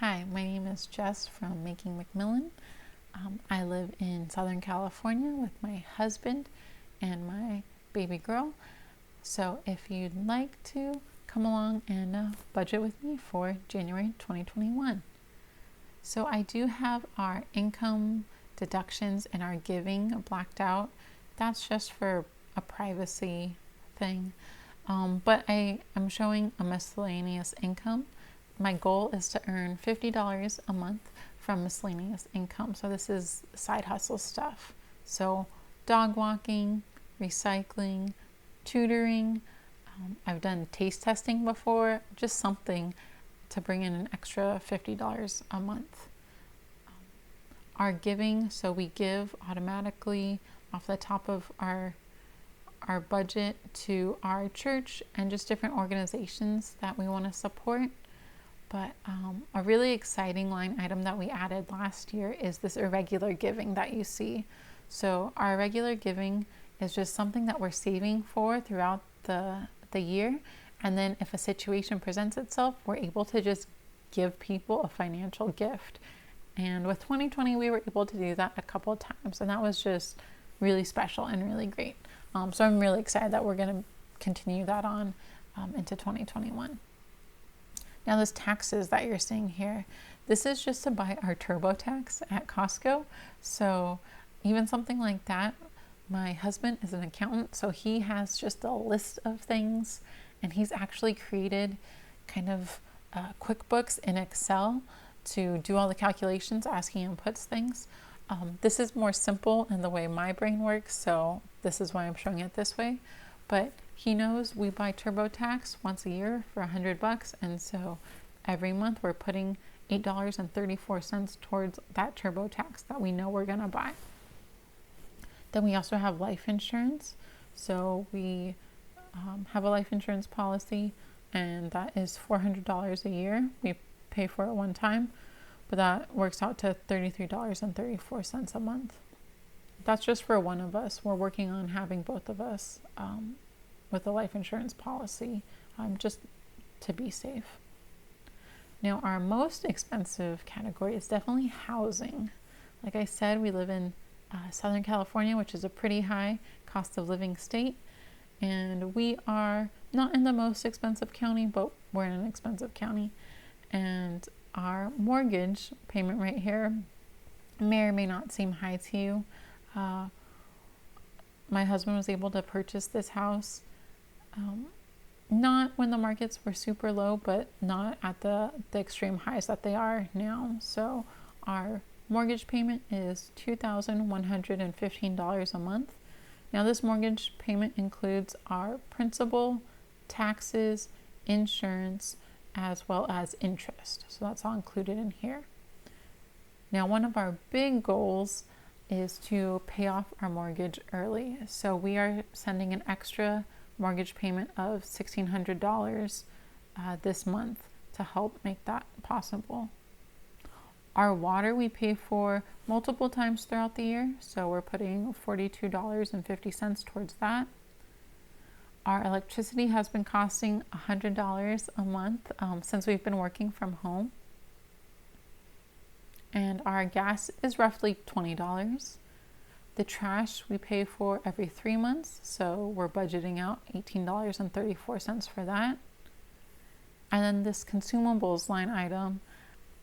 Hi, my name is Jess from Making Macmillan. I live in Southern California with my husband and my baby girl. So if you'd like to come along and budget with me for January 2021. So I do have our income deductions and our giving blacked out. That's just for a privacy thing. But I am showing a miscellaneous income. My goal is to earn $50 a month from miscellaneous income. So this is side hustle stuff. So dog walking, recycling, tutoring. I've done taste testing before, just something to bring in an extra $50 a month. Our giving, so we give automatically off the top of our budget to our church and just different organizations that we want to support. But a really exciting line item that we added last year is this irregular giving that you see. So our regular giving is just something that we're saving for throughout the year. And then if a situation presents itself, we're able to just give people a financial gift. And with 2020, we were able to do that a couple of times. And that was just really special and really great. So I'm really excited that we're going to continue that on into 2021. Now, those taxes that you're seeing here, this is just to buy our TurboTax at Costco. So even something like that, my husband is an accountant, so he has just a list of things, and he's actually created kind of QuickBooks in Excel to do all the calculations as he inputs things. This is more simple in the way my brain works, so this is why I'm showing it this way. But he knows we buy TurboTax once a year for $100, and so every month we're putting $8.34 towards that TurboTax that we know we're gonna buy. Then we also have life insurance. So we have a life insurance policy, and that is $400 a year. We pay for it one time, but that works out to $33.34 a month. That's just for one of us. We're working on having both of us with a life insurance policy, just to be safe. Now, our most expensive category is definitely housing. Like I said, we live in Southern California, which is a pretty high cost of living state. And we are not in the most expensive county, but we're in an expensive county. And our mortgage payment right here may or may not seem high to you. My husband was able to purchase this house not when the markets were super low, but not at the extreme highs that they are now. So our mortgage payment is $2,115 a month. Now this mortgage payment includes our principal, taxes, insurance, as well as interest. So that's all included in here. Now, one of our big goals is to pay off our mortgage early. So we are sending an extra mortgage payment of $1,600 this month to help make that possible. Our water we pay for multiple times throughout the year, so we're putting $42.50 towards that. Our electricity has been costing $100 a month since we've been working from home. And our gas is roughly $20. The trash we pay for every 3 months, so we're budgeting out $18.34 for that. And then this consumables line item,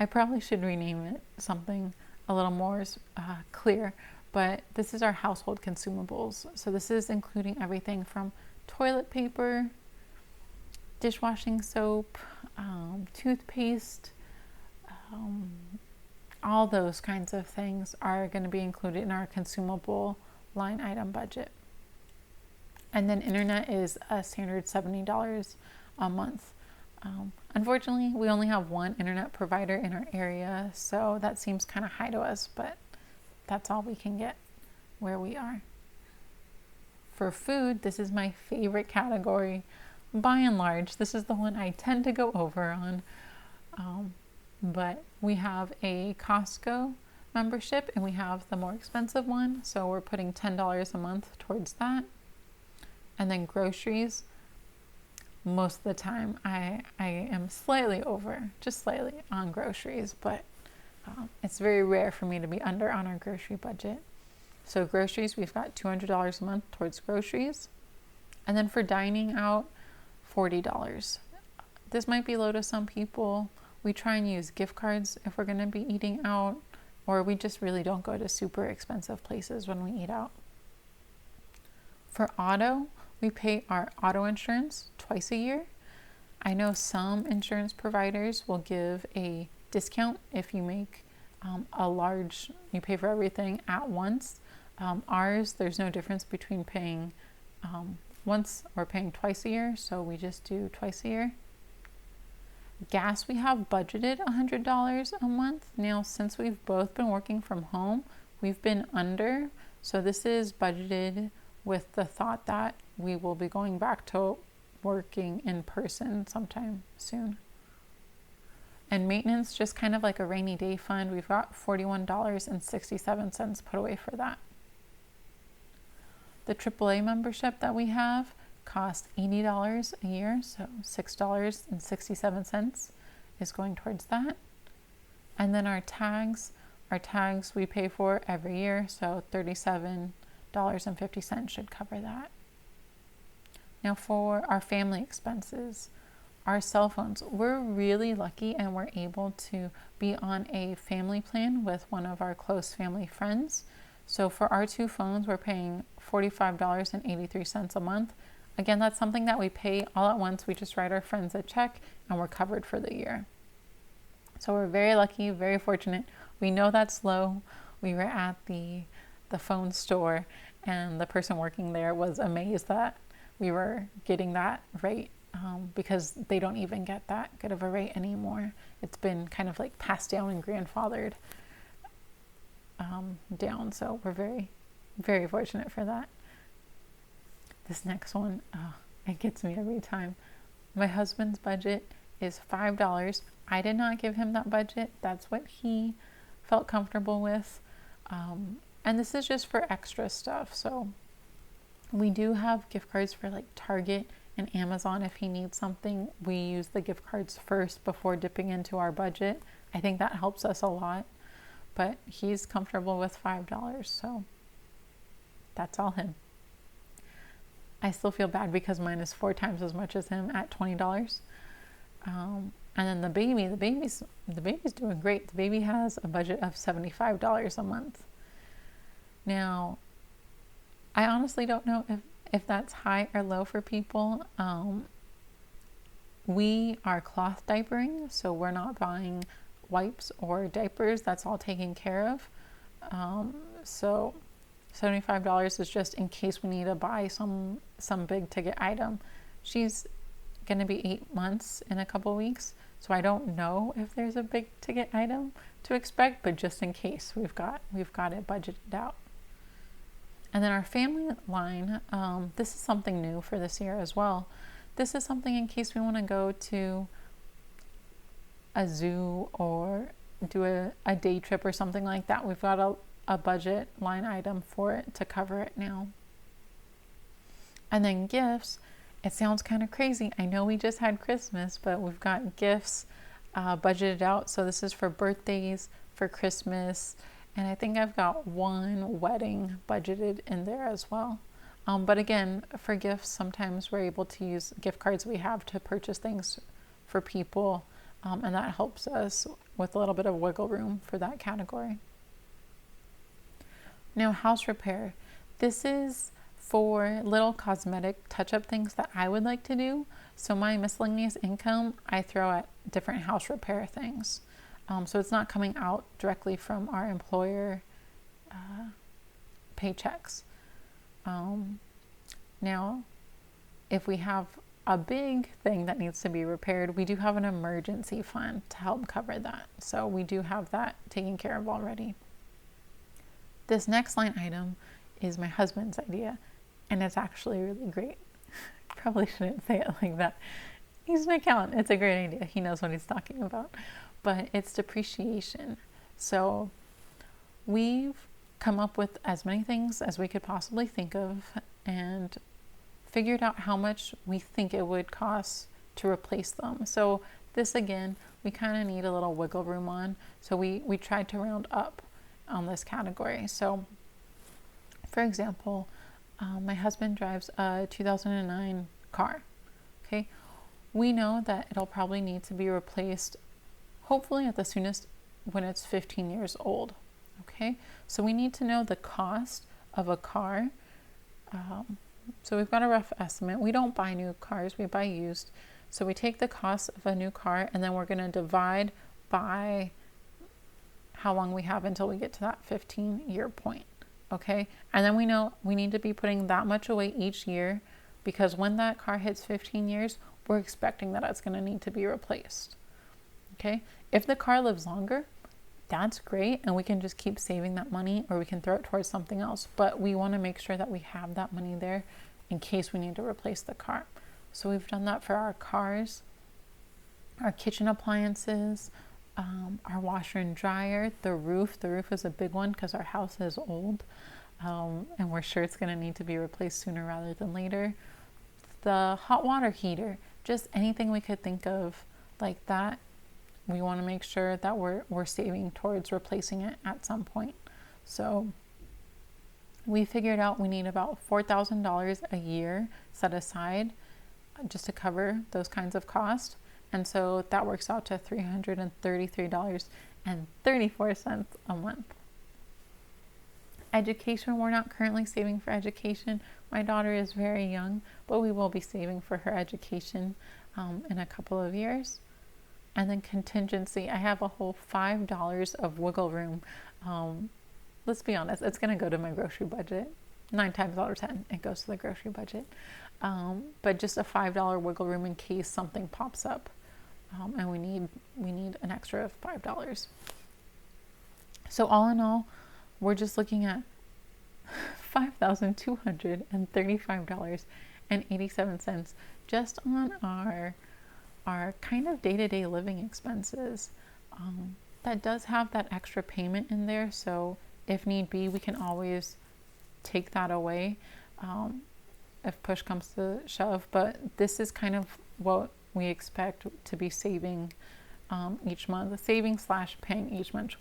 I probably should rename it something a little more clear, but this is our household consumables. So this is including everything from toilet paper, dishwashing soap, toothpaste, all those kinds of things are going to be included in our consumable line item budget. And then internet is a standard $70 a month. Unfortunately, we only have one internet provider in our area, so that seems kind of high to us, but that's all we can get where we are. For food, this is my favorite category. By and large, this is the one I tend to go over on. But we have a Costco membership and we have the more expensive one. So we're putting $10 a month towards that. And then groceries. most of the time I am slightly over, just slightly on groceries, but it's very rare for me to be under on our grocery budget. So groceries, we've got $200 a month towards groceries. And then for dining out, $40. This might be low to some people. We try and use gift cards if we're going to be eating out, or we just really don't go to super expensive places when we eat out. For auto, we pay our auto insurance twice a year. I know some insurance providers will give a discount if you make you pay for everything at once. Ours, there's no difference between paying once or paying twice a year, so we just do twice a year. Gas, we have budgeted $100 a month. Now, since we've both been working from home, we've been under, so this is budgeted with the thought that we will be going back to working in person sometime soon. And maintenance, just kind of like a rainy day fund, we've got $41.67 put away for that. The AAA membership that we have costs $80 a year, so $6.67 is going towards that. And then our tags we pay for every year, so $37.50 should cover that. Now for our family expenses, our cell phones, we're really lucky and we're able to be on a family plan with one of our close family friends. So for our 2 phones, we're paying $45.83 a month. Again, that's something that we pay all at once. We just write our friends a check and we're covered for the year. So we're very lucky, very fortunate. We know that's low. We were at the phone store and the person working there was amazed that we were getting that rate because they don't even get that good of a rate anymore. It's been kind of like passed down and grandfathered down. So we're very, very fortunate for that. This next one, it gets me every time. My husband's budget is $5. I did not give him that budget. That's what he felt comfortable with. And this is just for extra stuff. So we do have gift cards for like Target and Amazon. If he needs something, we use the gift cards first before dipping into our budget. I think that helps us a lot. But he's comfortable with $5, so that's all him. I still feel bad because mine is 4 times as much as him at $20. And then the baby's doing great. The baby has a budget of $75 a month. Now, I honestly don't know if that's high or low for people. We are cloth diapering, so we're not buying wipes or diapers. That's all taken care of. So $75 is just in case we need to buy some big ticket item. She's going to be 8 months in a couple weeks, so I don't know if there's a big ticket item to expect, but just in case, we've got it budgeted out. And then our family line, this is something new for this year as well. This is something in case we want to go to a zoo or do a day trip or something like that. We've got a budget line item for it to cover it now. And then gifts, it sounds kind of crazy. I know we just had Christmas, but we've got gifts budgeted out. So this is for birthdays, for Christmas, and I think I've got 1 wedding budgeted in there as well. But again, for gifts, sometimes we're able to use gift cards we have to purchase things for people, and that helps us with a little bit of wiggle room for that category. Now, house repair. This is for little cosmetic touch-up things that I would like to do. So my miscellaneous income, I throw at different house repair things. So it's not coming out directly from our employer paychecks. Now, if we have a big thing that needs to be repaired, we do have an emergency fund to help cover that. So we do have that taken care of already. This next line item is my husband's idea, and it's actually really great. Probably shouldn't say it like that. He's an accountant. It's a great idea. He knows what he's talking about. But it's depreciation. So we've come up with as many things as we could possibly think of, and figured out how much we think it would cost to replace them. So this again, we kind of need a little wiggle room on. So we tried to round up on this category. So for example, my husband drives a 2009 car. Okay, we know that it'll probably need to be replaced, hopefully at the soonest, when it's 15 years old. Okay, so we need to know the cost of a car. So we've got a rough estimate. We don't buy new cars, we buy used. So we take the cost of a new car and then we're going to divide by how long we have until we get to that 15-year point. Okay, and then we know we need to be putting that much away each year, because when that car hits 15 years, we're expecting that it's going to need to be replaced. Okay, if the car lives longer, that's great, and we can just keep saving that money, or we can throw it towards something else. But we want to make sure that we have that money there in case we need to replace the car. So we've done that for our cars, our kitchen appliances, our washer and dryer, the roof. The roof is a big one because our house is old, and we're sure it's going to need to be replaced sooner rather than later. The hot water heater, just anything we could think of like that. We want to make sure that we're saving towards replacing it at some point. So we figured out we need about $4,000 a year set aside just to cover those kinds of costs. And so that works out to $333.34 a month. Education, we're not currently saving for education. My daughter is very young, but we will be saving for her education in a couple of years. And then contingency, I have a whole $5 of wiggle room. Let's be honest, it's going to go to my grocery budget. 9 times out of 10, it goes to the grocery budget. But just a $5 wiggle room in case something pops up, and we need an extra $5. So all in all, we're just looking at $5,235.87 just on our kind of day-to-day living expenses. That does have that extra payment in there, so if need be, we can always take that away if push comes to shove. But this is kind of what we expect to be saving each month, saving / paying each month.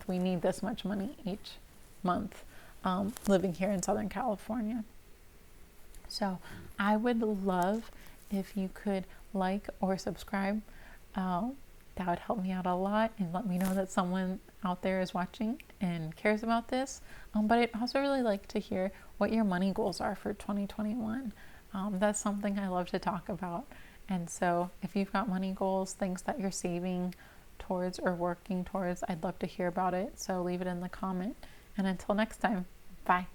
We need this much money each month living here in Southern California. So I would love if you could like or subscribe. That would help me out a lot and let me know that someone out there is watching and cares about this. But I'd also really like to hear what your money goals are for 2021. That's something I love to talk about. And so if you've got money goals, things that you're saving towards or working towards, I'd love to hear about it. So leave it in the comment. And until next time, bye.